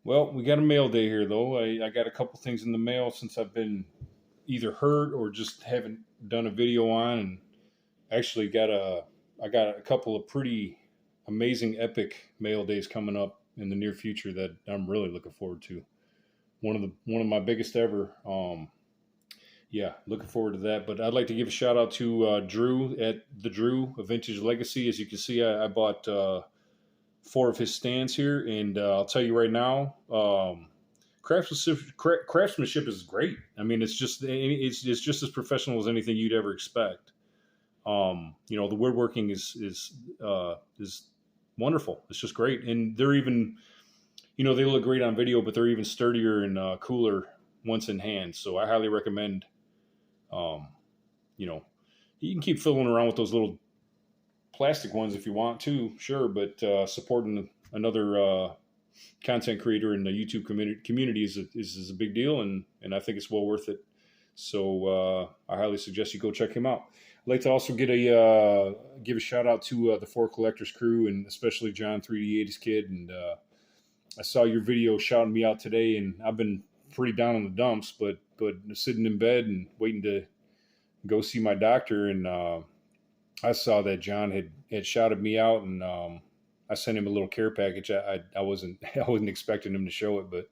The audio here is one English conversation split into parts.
Well, we got a mail day here, though. I got a couple things in the mail since I've been either hurt or just haven't done a video on, and actually I got a couple of pretty amazing, epic mail days coming up in the near future that I'm really looking forward to. One of my biggest ever. Yeah, looking forward to that. But I'd like to give a shout out to Drew at the Drew, a Vintage Legacy. As you can see, I bought four of his stands here, and I'll tell you right now, craftsmanship is great. I mean, it's just as professional as anything you'd ever expect. The woodworking is wonderful. It's just great, and they're even they look great on video, but they're even sturdier and cooler once in hand. So I highly recommend. Um, you know, you can keep fiddling around with those little plastic ones if you want to, sure, but supporting another content creator in the YouTube community is a big deal, and I think it's well worth it. So I highly suggest you go check him out. I'd like to also give a shout out to the Four Collectors crew, and especially John 3D80's kid. And I saw your video shouting me out today, and I've been pretty down in the dumps, but sitting in bed and waiting to go see my doctor, and I saw that John had shouted me out, and I sent him a little care package. I wasn't I wasn't expecting him to show it, but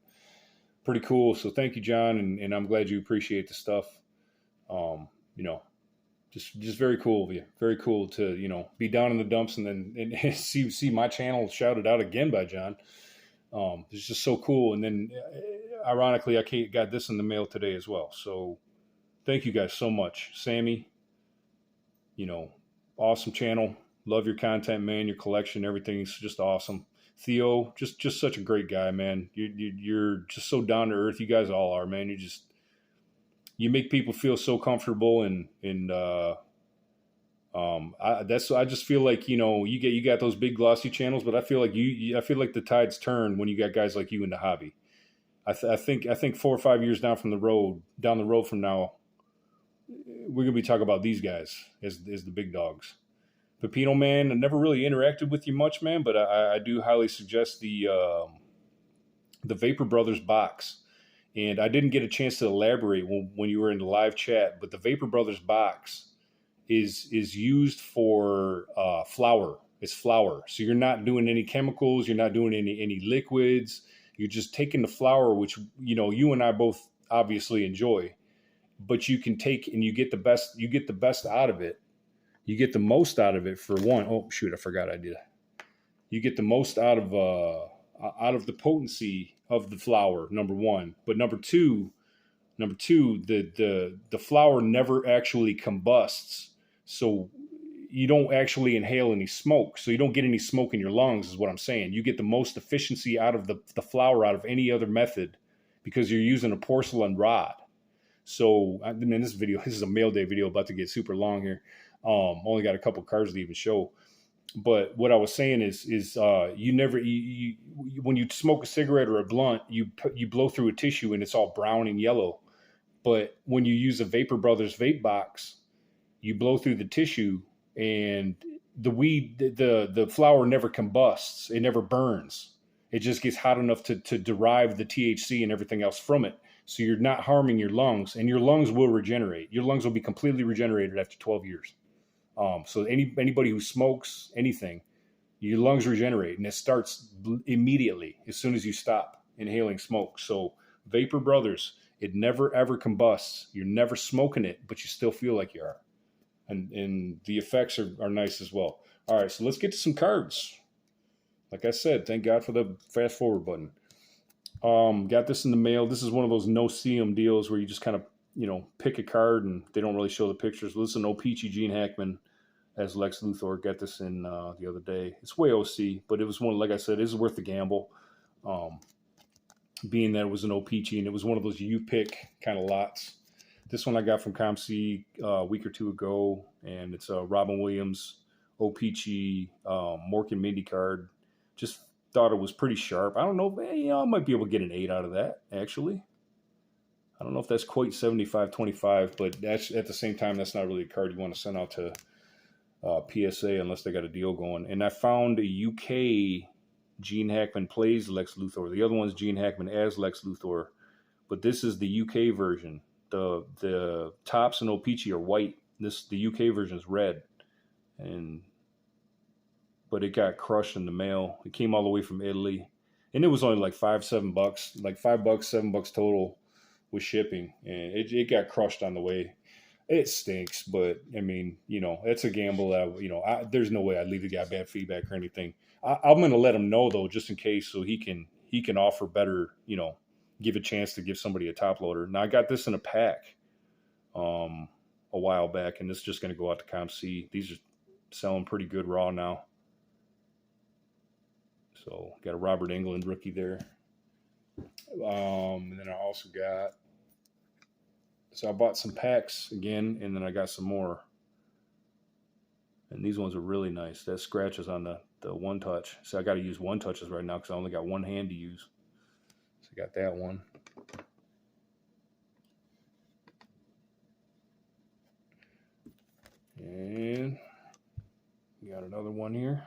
pretty cool. So thank you, John, and I'm glad you appreciate the stuff. Um, you know, just very cool of you. Very cool to be down in the dumps and then and see my channel shouted out again by John. It's just so cool. And then, ironically, I got this in the mail today as well. So thank you guys so much, Sammy. Awesome channel. Love your content, man. Your collection, everything's just awesome. Theo, just such a great guy, man. You're just so down to earth. You guys all are, man. You make people feel so comfortable, and I just feel like you got those big glossy channels, but I feel like I feel like the tides turn when you got guys like you in the hobby. I think 4 or 5 years down the road from now, we're gonna be talking about these guys as the big dogs. Pepino, man, I never really interacted with you much, man, but I do highly suggest the Vapor Brothers box. And I didn't get a chance to elaborate when you were in the live chat, but the Vapor Brothers box is used for flour. It's flour, so you're not doing any chemicals, you're not doing any liquids. You're just taking the flour, which you and I both obviously enjoy, but you can take and you get the best. You get the best out of it. You get the most out of it for one. Oh shoot, I forgot I did. You get the most out of the potency of the flour. Number one, but number two, the flour never actually combusts, so you don't actually inhale any smoke. So you don't get any smoke in your lungs, is what I'm saying. You get the most efficiency out of the flour out of any other method because you're using a porcelain rod. So in this is a mail day video, about to get super long here. Only got a couple cards to even show. But what I was saying is you never when you smoke a cigarette or a blunt, you blow through a tissue and it's all brown and yellow. But when you use a Vapor Brothers vape box, you blow through the tissue and the flour never combusts. It never burns. It just gets hot enough to derive the THC and everything else from it. So you're not harming your lungs, and your lungs will regenerate. Your lungs will be completely regenerated after 12 years. So anybody who smokes anything, your lungs regenerate, and it starts immediately as soon as you stop inhaling smoke. So Vapor Brothers, it never ever combusts. You're never smoking it, but you still feel like you are, and the effects are nice as well. All right, so let's get to some cards. Like I said, thank God for the fast forward button. Got this in the mail. This is one of those no-see 'em deals where you just kind of pick a card and they don't really show the pictures. Listen, no Peachy Gene Hackman as Lex Luthor. Got this in the other day. It's way OC, but it was one, like I said, it is worth the gamble. Being that it was an O-Peachy and it was one of those you pick kind of lots. This one I got from ComC a week or two ago, and it's a Robin Williams O-Peachy Mork and Mindy card. Just thought it was pretty sharp. I don't know. I might be able to get an 8 out of that, actually. I don't know if that's quite 75-25, but that's at the same time, that's not really a card you want to send out to PSA unless they got a deal going. And I found a UK Gene Hackman plays Lex Luthor. The other one's Gene Hackman as Lex Luthor. But this is the UK version. The tops and O-Pee-Chee are white. The UK version is red, but it got crushed in the mail. It came all the way from Italy, and it was only like $5-7, like $5, $7 total with shipping, and it got crushed on the way. It stinks, but I mean, it's a gamble that there's no way I'd leave the guy bad feedback or anything. I'm going to let him know though, just in case, so he can offer better, give a chance to give somebody a top loader. Now I got this in a pack, a while back, and this is just going to go out to Comp C. These are selling pretty good raw now. So got a Robert Englund rookie there. And then I also so I bought some packs again, and then I got some more. And these ones are really nice. That scratches on the one touch. So I got to use one touches right now because I only got one hand to use. So I got that one. And we got another one here.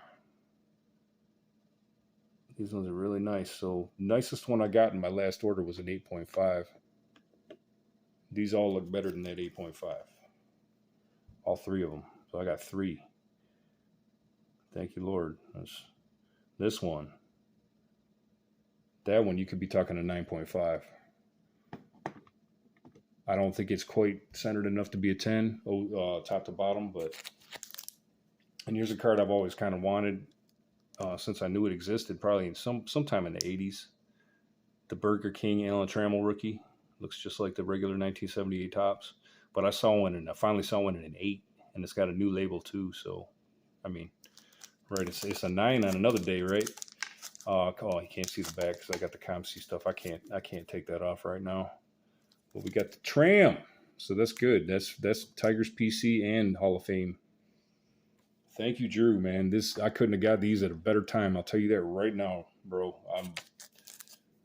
These ones are really nice. So nicest one I got in my last order was an 8.5. These all look better than that 8.5. All three of them. So I got 3. Thank you, Lord. This one. That one you could be talking a 9.5. I don't think it's quite centered enough to be a 10, top to bottom, and here's a card I've always kind of wanted since I knew it existed, probably in sometime in the 80s. The Burger King Alan Trammell rookie. Looks just like the regular 1978 tops, but I finally saw one in an 8, and it's got a new label too. So, I mean, right, it's a 9 on another day, right? Oh, you can't see the back because I got the ComC stuff. I can't take that off right now. But we got the Tram, so that's good. That's Tigers PC and Hall of Fame. Thank you, Drew, man. I couldn't have got these at a better time. I'll tell you that right now, bro. I'm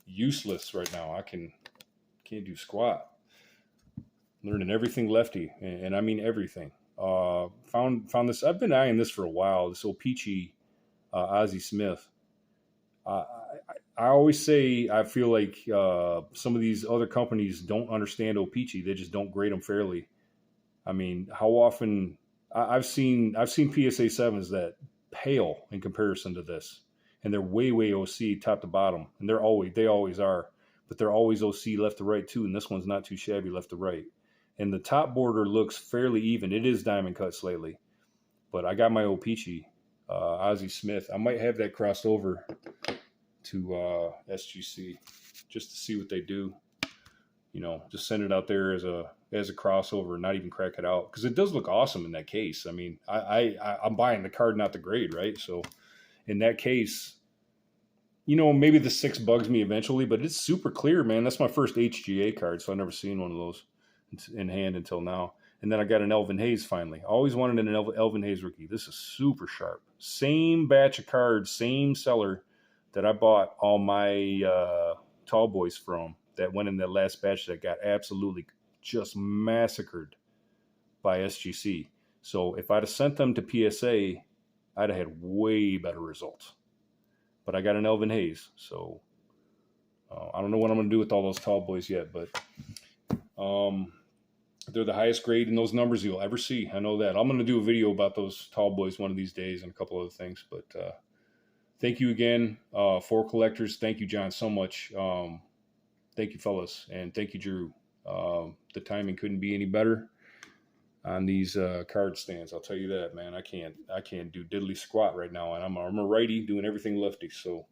useless right now. I can't do squat. Learning everything lefty, and I mean everything. Found this. I've been eyeing this for a while. This O-Pee-Chee Ozzie Smith. I always say I feel like some of these other companies don't understand O-Pee-Chee. They just don't grade them fairly. I mean, how often I've seen PSA 7s that pale in comparison to this, and they're way OC top to bottom, and they always are, but they're always OC left to right too. And this one's not too shabby left to right, and the top border looks fairly even. It is diamond cut slightly, but I got my O-Pee-Chee Ozzie Smith. I might have that crossed over to SGC just to see what they do. Just send it out there as a crossover and not even crack it out, because it does look awesome in that case. I mean, I'm buying the card, not the grade, right? So in that case, maybe the 6 bugs me eventually, but it's super clear, man. That's my first HGA card, so I've never seen one of those in hand until now. And then I got an Elvin Hayes finally. I always wanted an Elvin Hayes rookie. This is super sharp. Same batch of cards, same seller that I bought all my tall boys from, that went in that last batch that got absolutely just massacred by SGC. So if I'd have sent them to PSA, I'd have had way better results. But I got an Elvin Hayes, so I don't know what I'm going to do with all those tall boys yet, but they're the highest grade in those numbers you'll ever see. I know that. I'm going to do a video about those tall boys one of these days and a couple other things, but thank you again, for collectors. Thank you, John, so much. Thank you, fellas, and thank you, Drew. The timing couldn't be any better on these card stands. I'll tell you that, man. I can't do diddly squat right now, and I'm a righty doing everything lefty. So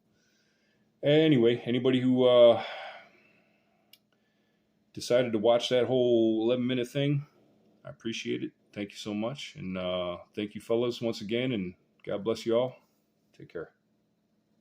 anyway, anybody who decided to watch that whole 11-minute thing, I appreciate it. Thank you so much, and thank you, fellas, once again, and God bless you all. Take care.